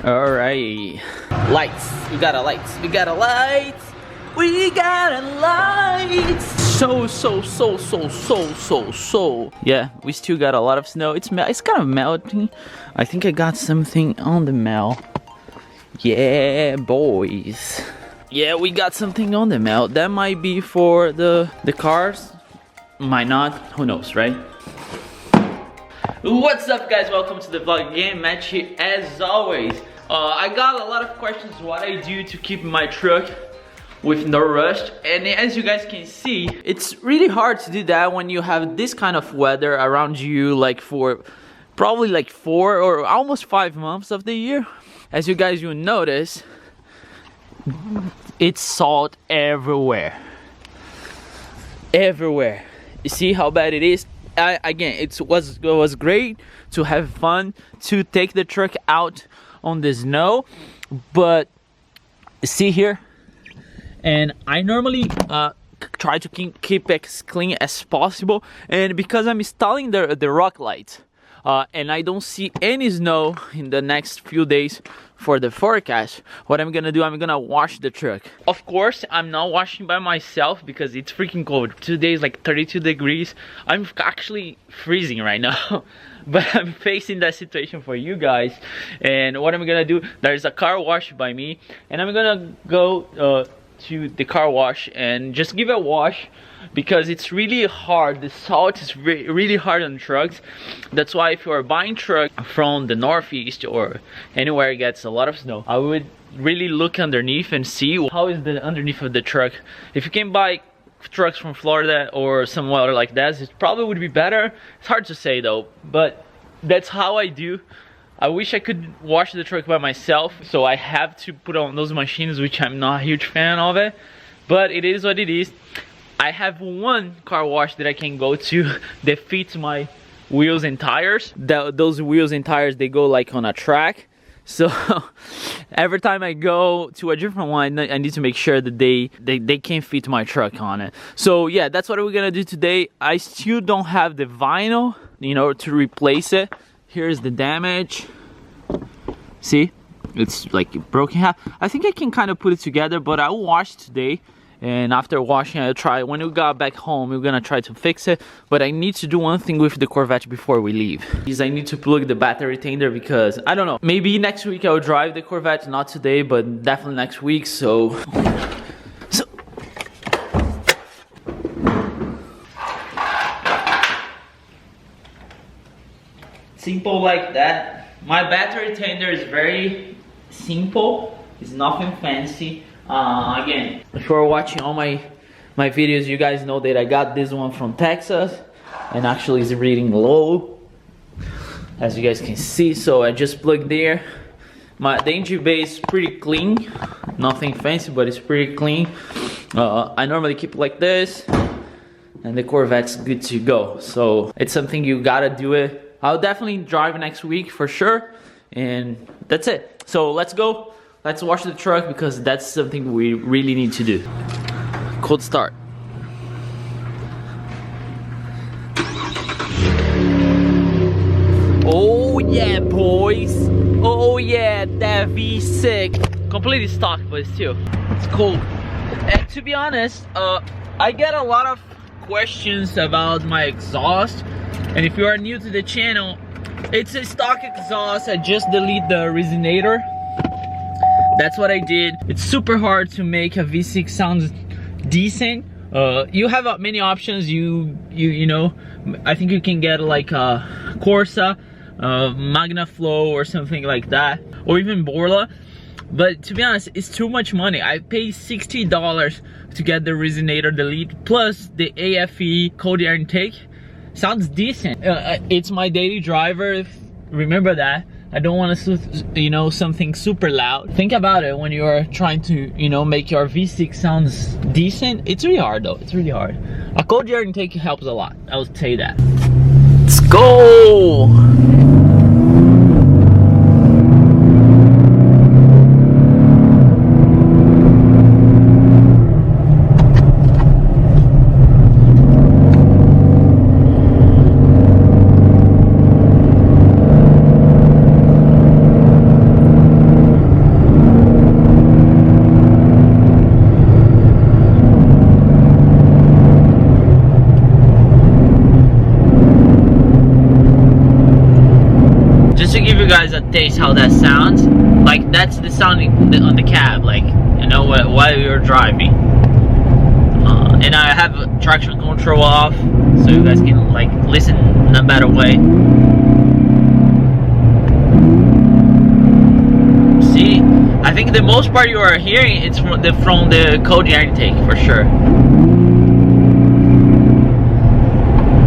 Alright. Lights. We got a lights. We got a lights. We got a lights. So. Yeah, we still got a lot of snow. It's kind of melting. I think I got something on the mail. Yeah, boys. Yeah, we got something on the mail. That might be for the cars. Might not. Who knows, right? What's up, guys? Welcome to the vlog again. Matt here as always. I got a lot of questions what I do to keep my truck with no rust, and as you guys can see, it's really hard to do that when you have this kind of weather around you, like for probably like 4 or almost 5 months of the year. As you guys will notice, it's salt everywhere. Everywhere. You see how bad it is? Again, it was great to have fun, to take the truck out on the snow, but see here, and I normally try to keep it as clean as possible, and because I'm installing the rock lights, and I don't see any snow in the next few days for the forecast, what I'm gonna do, I'm gonna wash the truck. Of course, I'm not washing by myself because it's freaking cold. Today is like 32 degrees. I'm actually freezing right now. But I'm facing that situation for you guys. And what I'm gonna do, there's a car wash by me, and I'm gonna go to the car wash and just give it a wash, because it's really hard. The salt is really hard on trucks. That's why if you are buying truck from the northeast or anywhere it gets a lot of snow, I would really look underneath and see how is the underneath of the truck. If you can buy trucks from Florida or somewhere like that, it probably would be better. It's hard to say though, but that's how I do. I wish I could wash the truck by myself, so I have to put on those machines, which I'm not a huge fan of it, but it is what it is. I have one car wash that I can go to that fits my wheels and tires. Those wheels and tires, they go like on a track. So every time I go to a different one, I need to make sure that they can fit my truck on it. So yeah, that's what we're gonna do today. I still don't have the vinyl, you know, to replace it. Here's the damage. See, it's like broken half. I think I can kind of put it together, but I'll wash today. And after washing, I'll try, when we got back home, we're gonna try to fix it. But I need to do one thing with the Corvette before we leave. Is I need to plug the battery tender, because I don't know, maybe next week I'll drive the Corvette, not today, but definitely next week. So simple like that. My battery tender is very simple. It's nothing fancy. Again, if you're watching all my videos, you guys know that I got this one from Texas, and actually it's reading low, as you guys can see. So I just plugged there. The engine bay is pretty clean, nothing fancy, but it's pretty clean. I normally keep it like this, and the Corvette's good to go. So it's something you gotta do it. I'll definitely drive next week for sure, and that's it. So let's go. Let's wash the truck, because that's something we really need to do. Cold start. Oh yeah, boys. Oh yeah, that V6. Completely stock, but still, it's cool. And to be honest, I get a lot of questions about my exhaust. And if you are new to the channel, it's a stock exhaust. I just delete the resonator. That's what I did. It's super hard to make a V6 sound decent. You have many options. You know, I think you can get like a Corsa, Magna Flow or something like that, or even Borla. But to be honest, it's too much money. I paid $60 to get the resonator delete plus the AFE cold air intake. Sounds decent. It's my daily driver. Remember that. I don't want to, you know, something super loud. Think about it when you're trying to, you know, make your V6 sounds decent. It's really hard though. It's really hard. A cold air intake helps a lot. I would say that. Let's go. taste how that sounds. Like that's the sound on the cab, like, you know, while you're driving. And I have traction control off, so you guys can like listen in a better way. See, I think the most part you are hearing it's from the cold air intake for sure.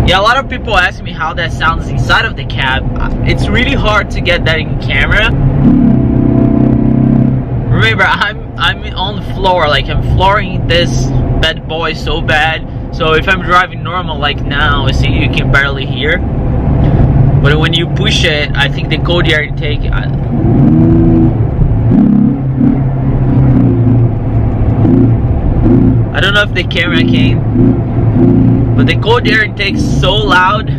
Yeah, a lot of people ask me how that sounds inside of the cab. It's really hard to get that in camera. Remember, I'm on the floor, like I'm flooring this bad boy so bad. So if I'm driving normal like now, see, you can barely hear. But when you push it, I think the cold air intake. I don't know if the camera came, but the cold air intake is so loud.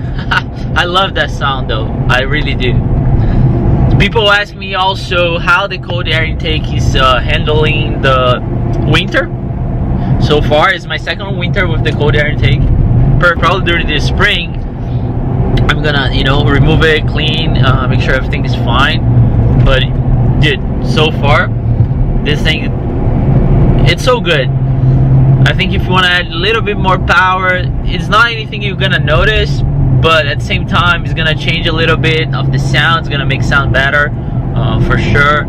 I love that sound though, I really do. People ask me also how the cold air intake is handling the winter. So far, it's my second winter with the cold air intake. Probably during the spring, I'm gonna, you know, remove it, clean, make sure everything is fine. But dude, so far, this thing, it's so good. I think if you want to add a little bit more power, it's not anything you're gonna notice, but at the same time it's gonna change a little bit of the sound. It's gonna make sound better, for sure.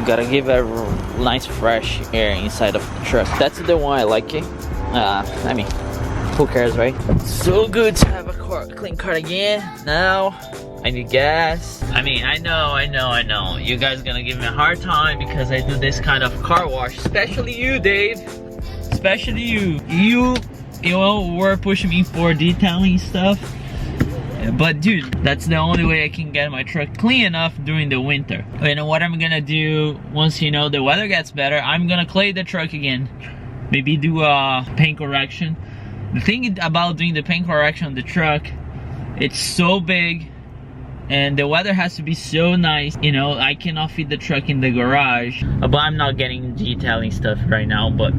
Gotta give a nice fresh air inside of the truck. That's the one I like it. I mean, who cares, right? So good to have a clean car again. Now I need gas. I mean, I know you guys are gonna give me a hard time because I do this kind of car wash, especially you, Dave, especially you know, were pushing me for detailing stuff. But dude, that's the only way I can get my truck clean enough during the winter. And what I'm gonna do once, you know, the weather gets better, I'm gonna clay the truck again. Maybe do a paint correction. The thing about doing the paint correction on the truck, it's so big and the weather has to be so nice. You know, I cannot fit the truck in the garage, but I'm not getting detailing stuff right now. But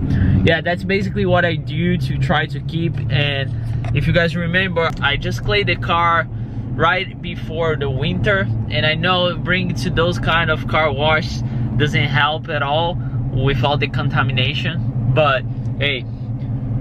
yeah, that's basically what I do to try to keep. And if you guys remember, I just clayed the car right before the winter, and I know bringing to those kind of car wash doesn't help at all with all the contamination. But hey,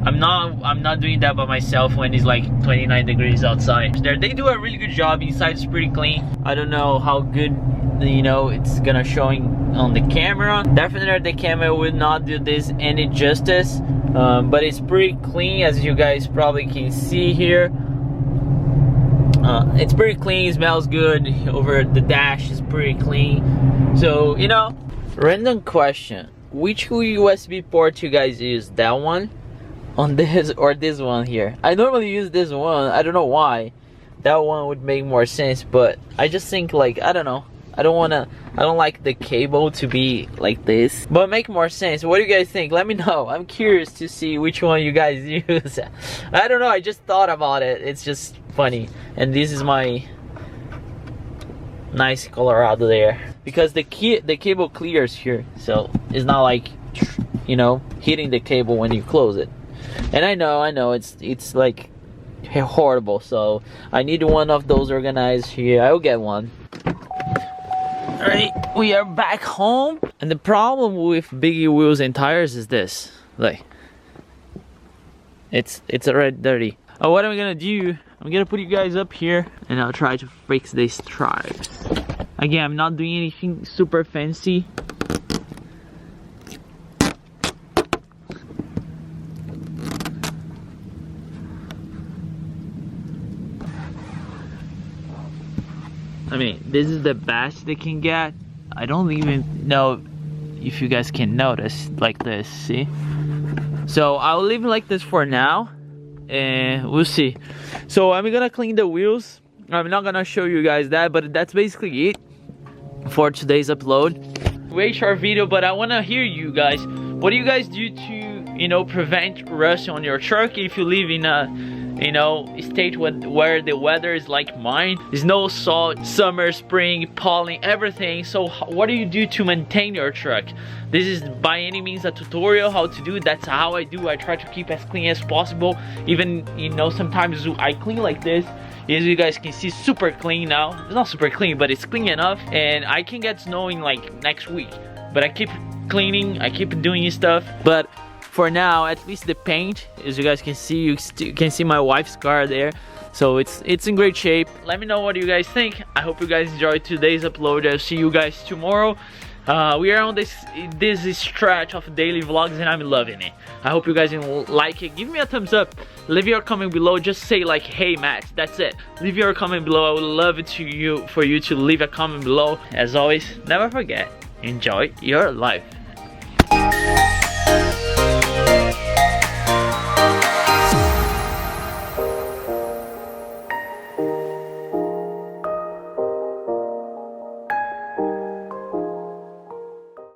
I'm not doing that by myself when it's like 29 degrees outside. They do a really good job. Inside it's pretty clean. I don't know how good, you know, it's gonna showing on the camera. Definitely the camera will not do this any justice, but it's pretty clean, as you guys probably can see here. It's pretty clean, it smells good. Over the dash is pretty clean. So, you know, random question, which USB port you guys use? That one on this or this one here? I normally use this one. I don't know why. That one would make more sense, but I just think, like, I don't know, I don't like the cable to be like this, but make more sense. What do you guys think? Let me know. I'm curious to see which one you guys use. I don't know, I just thought about it. It's just funny. And this is my nice Colorado there, because the cable clears here, so it's not like, you know, hitting the cable when you close it. And I know it's like horrible, so I need one of those organized here. I'll get one. Alright, we are back home, and the problem with biggie wheels and tires is this, like, it's already dirty. What I'm gonna do, I'm gonna put you guys up here and I'll try to fix these stripes. Again, I'm not doing anything super fancy. I mean, this is the best they can get. I don't even know if you guys can notice like this, see? So I'll leave it like this for now, and we'll see. So I'm gonna clean the wheels. I'm not gonna show you guys that, but that's basically it for today's upload. Way short video, but I wanna hear you guys. What do you guys do to, you know, prevent rust on your truck if you live in a, you know, state where the weather is like mine. There's no salt, summer, spring, pollen, everything. So what do you do to maintain your truck? This is by any means a tutorial how to do it. That's how I do. I try to keep as clean as possible. Even, you know, sometimes I clean like this. As you guys can see, super clean now. It's not super clean, but it's clean enough. And I can get snow in like next week. But I keep cleaning, I keep doing stuff. But for now, at least the paint, as you guys can see, you can see my wife's car there. So it's in great shape. Let me know what you guys think. I hope you guys enjoyed today's upload. I'll see you guys tomorrow. We are on this stretch of daily vlogs and I'm loving it. I hope you guys like it. Give me a thumbs up. Leave your comment below. Just say like, hey Max, that's it. Leave your comment below. I would love it for you to leave a comment below. As always, never forget, enjoy your life.